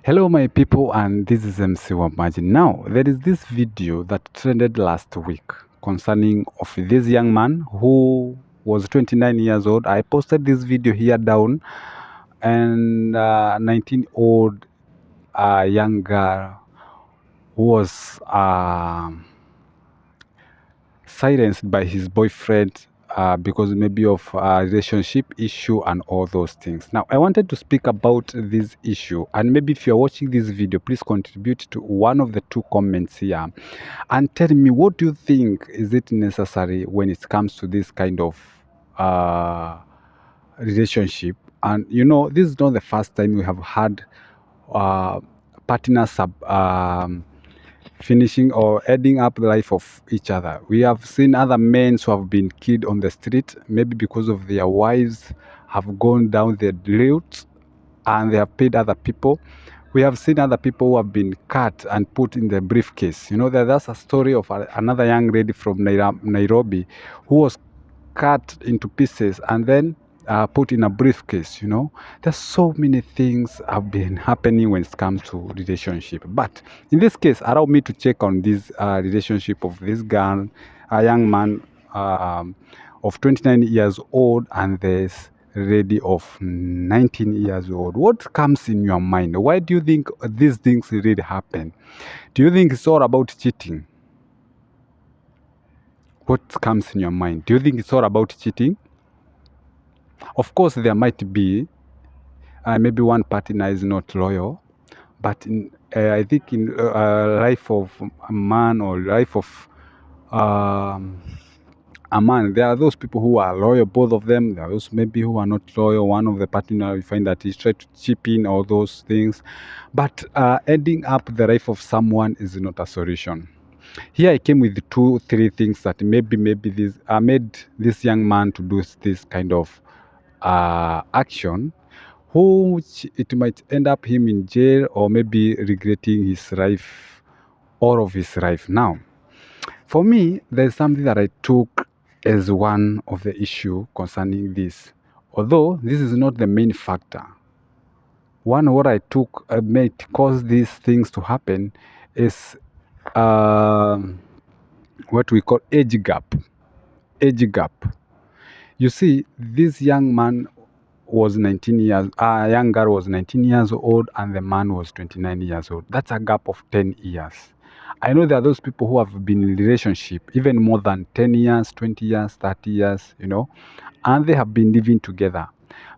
Hello my people, and this is MC Wamaji. Now there is this video that trended last week concerning of this young man who was 29 years old. I posted this video here down, and 19-old young girl who was silenced by his boyfriend because maybe of a relationship issue and all those things. Now, I wanted to speak about this issue, and maybe if you're watching this video, please contribute to one of the two comments here and tell me, what do you think is it necessary when it comes to this kind of relationship? And this is not the first time we have had uh, partners finishing or ending up the life of each other. We have seen other men who have been killed on the street, maybe because of their wives have gone down the route and they have paid other people. We have seen other people who have been cut and put in the briefcase. That's a story of another young lady from Nairobi who was cut into pieces and then put in a briefcase. There's so many things have been happening when it comes to relationship. But in this case, allow me to check on this relationship of this girl, a young man of 29 years old, and this lady of 19 years old. What comes in your mind? Why do you think these things really happen? Do you think it's all about cheating? What comes in your mind? Do you think it's all about cheating? Of course, there might be maybe one partner is not loyal, but I think in life of a man or life of a man, there are those people who are loyal, both of them. There are those maybe who are not loyal. One of the partner, you find that he's trying to chip in all those things. But ending up the life of someone is not a solution. Here I came with 2-3 things that maybe this made this young man to do this kind of action, which it might end up him in jail or maybe regretting his life, all of his life. Now, for me, there's something that I took as one of the issue concerning this. Although this is not the main factor. One what I took made cause these things to happen is what we call age gap. Age gap. You see, this young man was 19 years, young girl was 19 years old, and the man was 29 years old. That's a gap of 10 years. I know there are those people who have been in relationship even more than 10 years, 20 years, 30 years, and they have been living together.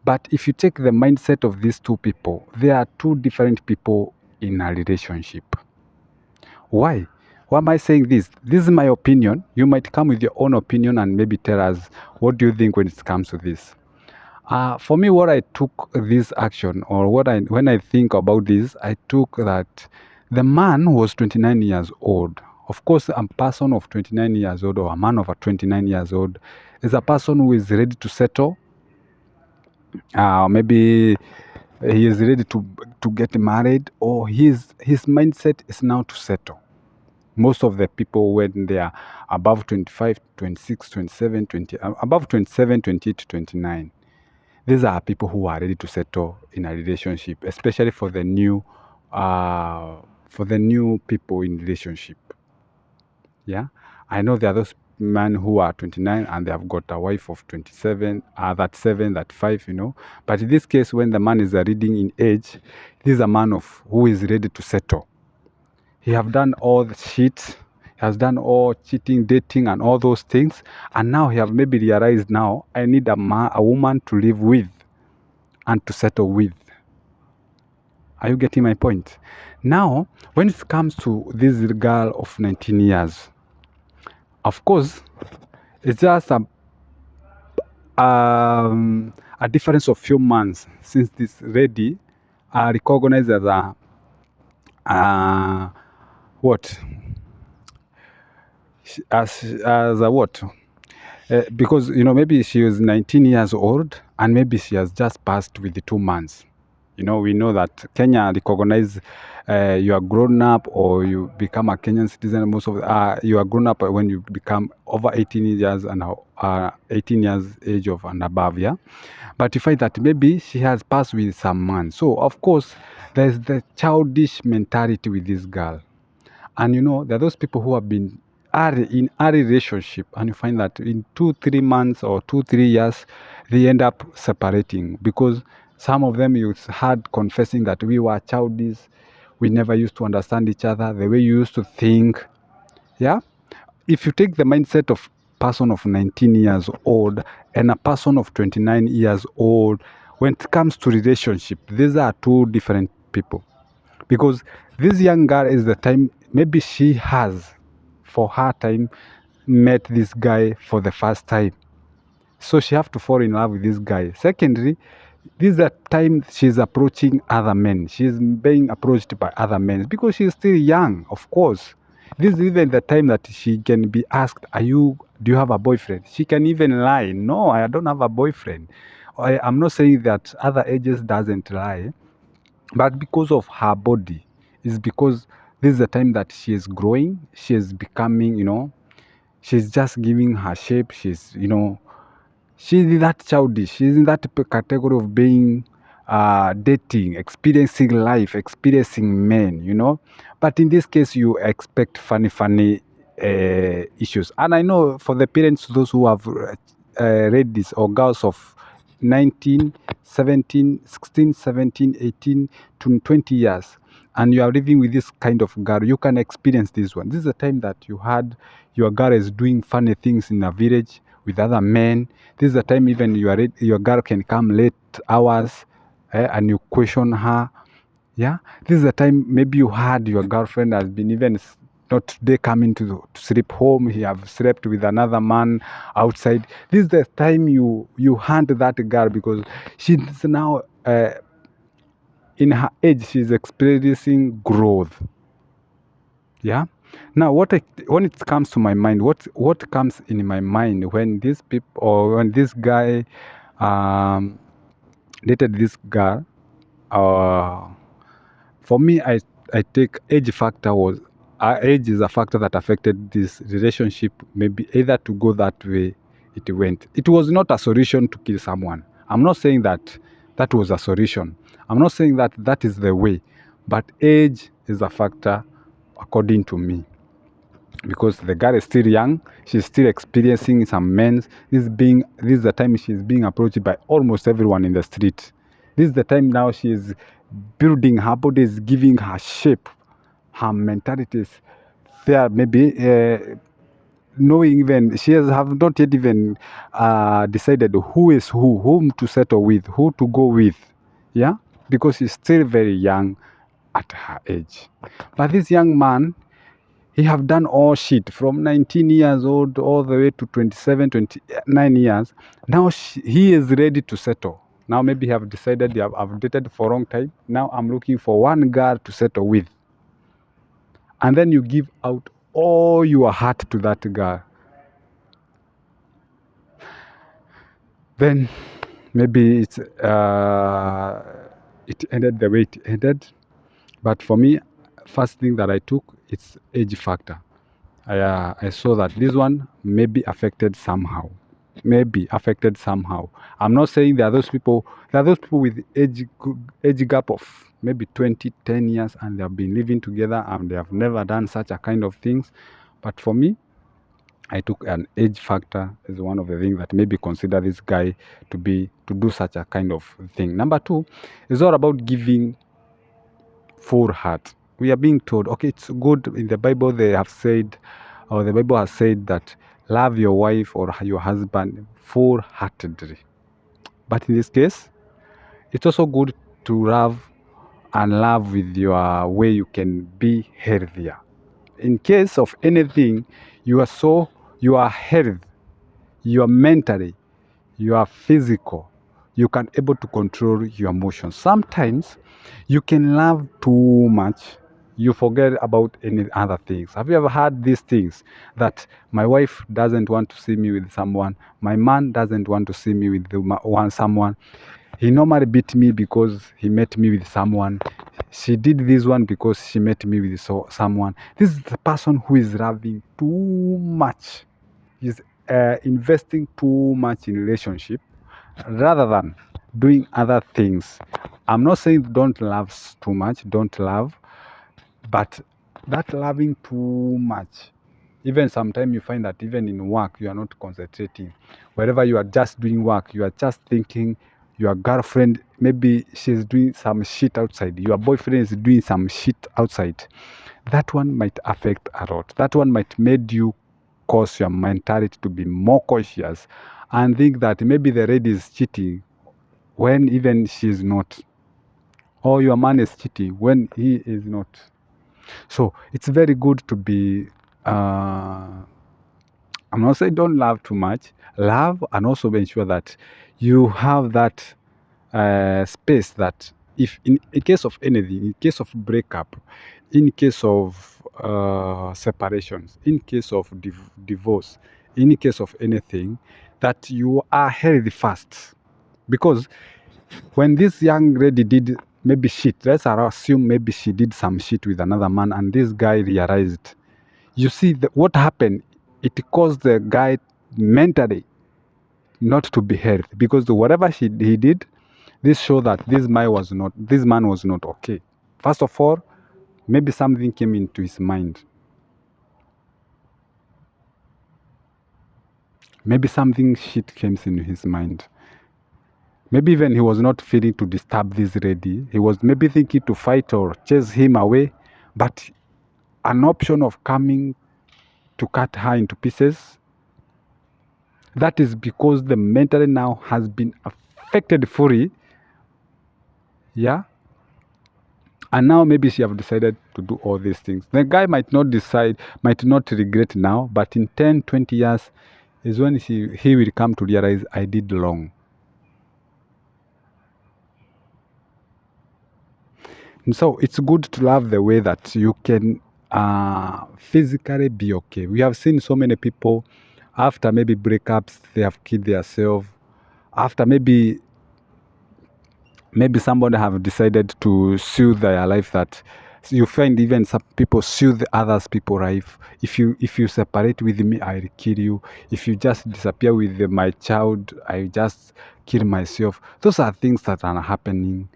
But if you take the mindset of these two people, they are two different people in a relationship. Why? Why am I saying this? This is my opinion. You might come with your own opinion and maybe tell us, what do you think when it comes to this? For me, what I took this action, or when I think about this, I took that the man was 29 years old. Of course, a person of 29 years old or a man of 29 years old is a person who is ready to settle. Maybe he is ready to get married, or his mindset is now to settle. Most of the people when they are above 25, 26, 27, 20, above 27, 28 to 29, these are people who are ready to settle in a relationship, especially for the new people in relationship. Yeah, I know there are those men who are 29 and they have got a wife of 27, that 7, that 5, But in this case, when the man is reading in age, this is a man who is ready to settle. He have done all the shit, he has done all cheating, dating, and all those things, and now he have maybe realized, now I need a woman to live with and to settle with. Are you getting my point? Now, when it comes to this girl of 19 years, of course, it's just a difference of few months since this lady are recognized as a what? As a what? Because maybe she was 19 years old and maybe she has just passed with the 2 months. We know that Kenya recognize you are grown up or you become a Kenyan citizen. Most of you are grown up when you become over 18 years and 18 years age of and above, yeah. But you find that maybe she has passed with some man. So of course, there's the childish mentality with this girl. And there are those people who have been in a relationship, and you find that in 2 3 months or 2 3 years, they end up separating because some of them you had confessing that we were childish, we never used to understand each other, the way you used to think. Yeah, if you take the mindset of person of 19 years old and a person of 29 years old, when it comes to relationship, these are two different people. Because this young girl is the time, maybe she has, for her time, met this guy for the first time. So she have to fall in love with this guy. Secondly, this is the time she's approaching other men. She's being approached by other men because she's still young, of course. This is even the time that she can be asked, do you have a boyfriend? She can even lie. No, I don't have a boyfriend. I'm not saying that other ages doesn't lie, but because of her body, is because this is the time that she is growing, she is becoming, she's just giving her shape, she's that childish, she's in that category of being dating, experiencing life, experiencing men. But in this case, you expect funny issues. And I know for the parents, those who have read this, or girls of 19, 17, 16, 17, 18 to 20 years, and you are living with this kind of girl, you can experience this one. This is the time that you had your girl is doing funny things in a village with other men. This is the time even your girl can come late hours, and you question her. Yeah, this is the time maybe you had your girlfriend has been even not today coming to sleep home. He have slept with another man outside. This is the time you hunt that girl because she's now in her age. She's experiencing growth. Yeah. Now, when it comes to my mind, what comes in my mind when these people or when this guy dated this girl, uh, for me, I take age factor was age is a factor that affected this relationship. Maybe either to go that way, it went. It was not a solution to kill someone. I'm not saying that that was a solution. I'm not saying that that is the way, but age is a factor according to me, because the girl is still young, she's still experiencing some men. This is the time she's being approached by almost everyone in the street. This is the time now she is building her body, is giving her shape, her mentality is there. Maybe knowing even she have not yet even decided who is whom to settle with, who to go with. Yeah, because she's still very young at her age. But this young man, he have done all shit from 19 years old all the way to 27, 29 years. Now he is ready to settle. Now maybe he have decided I've dated for a long time. Now I'm looking for one girl to settle with. And then you give out all your heart to that girl. Then maybe it ended the way it ended. But for me, first thing that I took, it's age factor. I saw that this one may be affected somehow. Maybe affected somehow. I'm not saying there are those people with age gap of maybe 20, 10 years, and they have been living together and they have never done such a kind of things. But for me, I took an age factor as one of the things that maybe consider this guy to do such a kind of thing. Number two, is all about giving full heart. We are being told, okay, it's good in the Bible. They have said, or the Bible has said that love your wife or your husband full-heartedly. But in this case, it's also good to love with your way you can be healthier. In case of anything, you are health, you are mentally, you are physical, you can able to control your emotions. Sometimes you can love too much, you forget about any other things. Have you ever had these things that my wife doesn't want to see me with someone, my man doesn't want to see me with someone, He normally beat me because he met me with someone. She did this one because she met me with someone. This is the person who is loving too much. He's investing too much in relationship rather than doing other things. I'm not saying don't love too much, don't love, but that loving too much, even sometimes you find that even in work you are not concentrating. Wherever you are just doing work, you are just thinking your girlfriend, maybe she's doing some shit outside, your boyfriend is doing some shit outside. That one might affect a lot. That one might make you cause your mentality to be more cautious and think that maybe the lady is cheating when even she's not, or your man is cheating when he is not. So it's very good to be, I'm not saying don't love too much, love, and also ensure that you have that space that if in case of anything, in case of breakup, in case of separations, in case of divorce, in case of anything, that you are healthy first. Because when this young lady did maybe shit, let's assume maybe she did some shit with another man and this guy realized, you see what happened, it caused the guy mentally not to be healthy, because whatever he did, this show that this man was not okay. First of all, maybe something came into his mind. Maybe something shit came into his mind. Maybe even he was not feeling to disturb this lady. He was maybe thinking to fight or chase him away, but an option of coming to cut her into pieces, that is because the mentally now has been affected fully. Yeah. And now maybe she have decided to do all these things. The guy might not regret now, but in 10, 20 years is when he will come to realize I did wrong. And so it's good to love the way that you can physically be okay. We have seen so many people after maybe breakups, they have killed themselves. After maybe somebody have decided to soothe their life, that you find even some people soothe others people life. If you separate with me, I'll kill you. If you just disappear with my child, I just kill myself. Those are things that are happening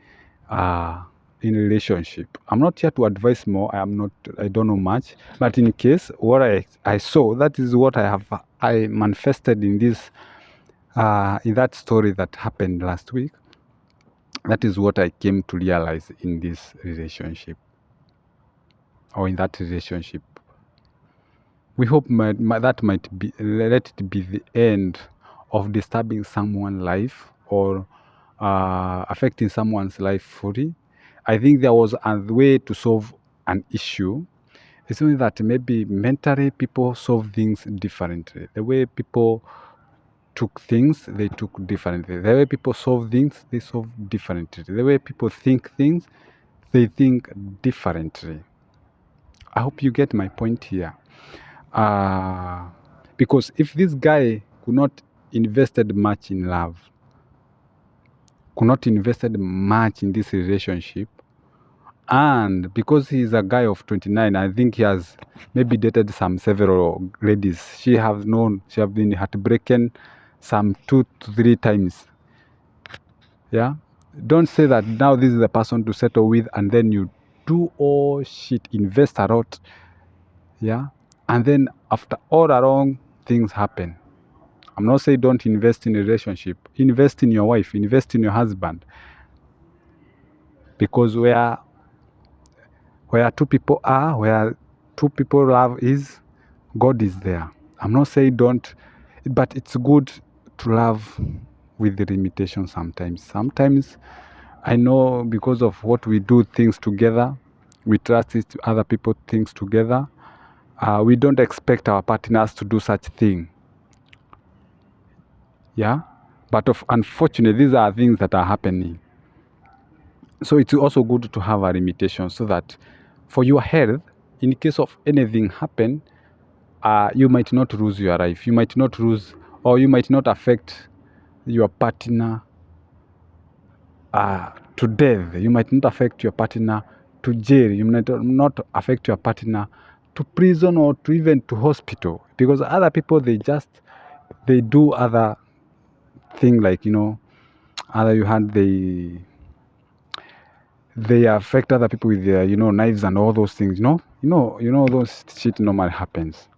in relationship. I'm not here to advise more. I don't know much, but in case what I saw, that is what I manifested in this in that story that happened last week. That is what I came to realize in this relationship, or in that relationship. We hope that might be, let it be the end of disturbing someone's life or affecting someone's life fully. I think there was a way to solve an issue. It's only that maybe mentally people solve things differently. The way people took things, they took differently. The way people solve things, they solve differently. The way people think things, they think differently. I hope you get my point here. Because if this guy could not invested much in love, could not invested much in this relationship, and because he's a guy of 29, I think he has maybe dated several ladies. She have been heartbroken some 2 to 3 times. Yeah. Don't say that now this is the person to settle with and then you do all shit, invest a lot. Yeah. And then after all along, things happen. I'm not saying don't invest in a relationship. Invest in your wife, invest in your husband. Because where two people are, where two people love is, God is there. I'm not saying don't, but it's good to love with the limitation sometimes. Sometimes I know because of what we do things together, we trust other people things together. We don't expect our partners to do such thing. Yeah, but unfortunately, these are things that are happening. So it's also good to have a limitation so that for your health, in case of anything happen, you might not lose your life. You might not lose, or you might not affect your partner to death. You might not affect your partner to jail. You might not affect your partner to prison or to even to hospital, because other people, they do other thing, like, other you had they affect other people with their, knives and all those things. Those shit normally happens.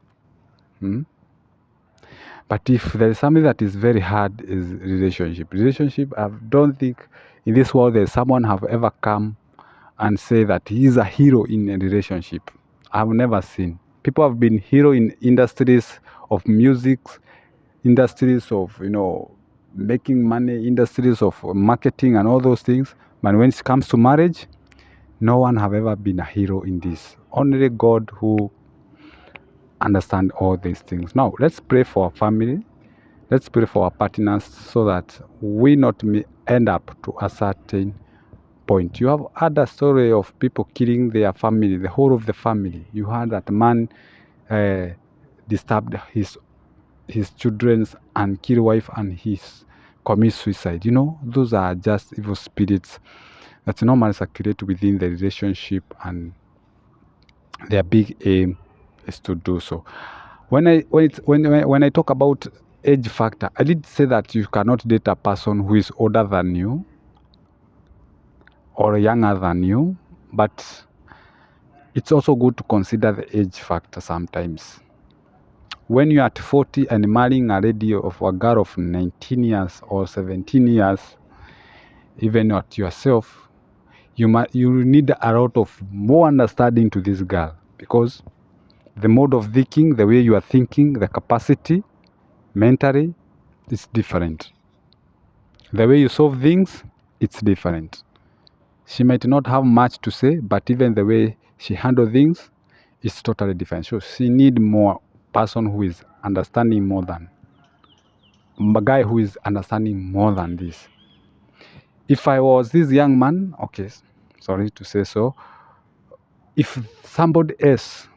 But if there is something that is very hard, is relationship. I don't think in this world there's someone have ever come and say that he is a hero in a relationship. I've never seen. People have been hero in industries of music, industries of, making money, industries of marketing and all those things. But when it comes to marriage, no one have ever been a hero in this. Only God who understand all these things. Now, let's pray for our family. Let's pray for our partners so that we not may end up to a certain point. You have had a story of people killing their family, the whole of the family. You heard that man disturbed his children's and killed wife and his commit suicide. Those are just evil spirits that normally circulate within the relationship, and their big aim is to do so. When I talk about age factor, I did say that you cannot date a person who is older than you or younger than you, but it's also good to consider the age factor sometimes. When you're at 40 and marrying a lady of a girl of 19 years or 17 years, even at yourself, you need a lot of more understanding to this girl, because the mode of thinking, the way you are thinking, the capacity, mentally, is different. The way you solve things, it's different. She might not have much to say, but even the way she handles things is totally different. So she need more person who is understanding more than a guy who is understanding more than this. If I was this young man, okay, sorry to say so, if somebody else,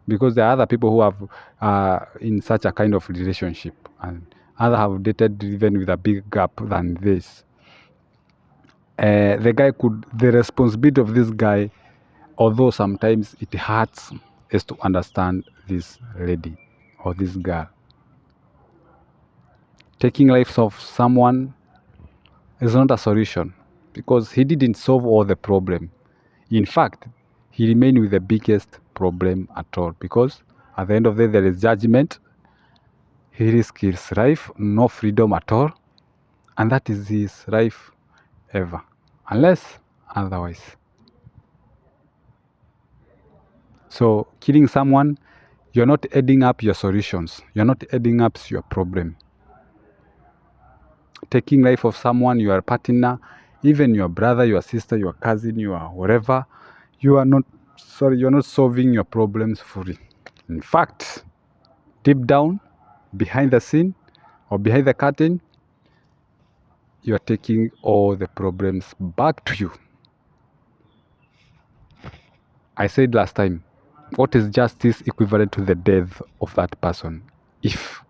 because there are other people who have in such a kind of relationship, and other have dated even with a big gap than this, the responsibility of this guy, although sometimes it hurts, is to understand this lady or this girl. Taking lives of someone is not a solution, because he didn't solve all the problem. In fact, he remained with the biggest problem at all, because at the end of the day there is judgment. He risks his life, no freedom at all, and that is his life ever, unless otherwise. So killing someone, you're not adding up your solutions. You're not adding up your problem. Taking life of someone, your partner, even your brother, your sister, your cousin, your whatever, you're not solving your problems fully. In fact, deep down, behind the scene or behind the curtain, you are taking all the problems back to you. I said last time, what is justice equivalent to the death of that person? If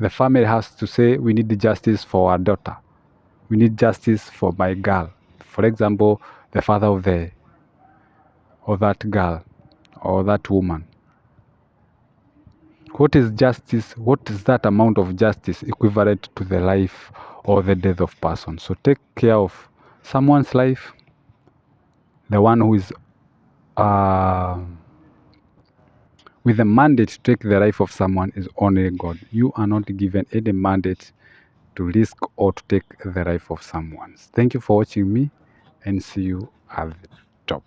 the family has to say, we need justice for our daughter, we need justice for my girl, for example, the father of that girl or that woman, what is justice? What is that amount of justice equivalent to the life or the death of person? So take care of someone's life. The one who is with the mandate to take the life of someone is only God. You are not given any mandate to risk or to take the life of someone. Thank you for watching me, and see you at the top.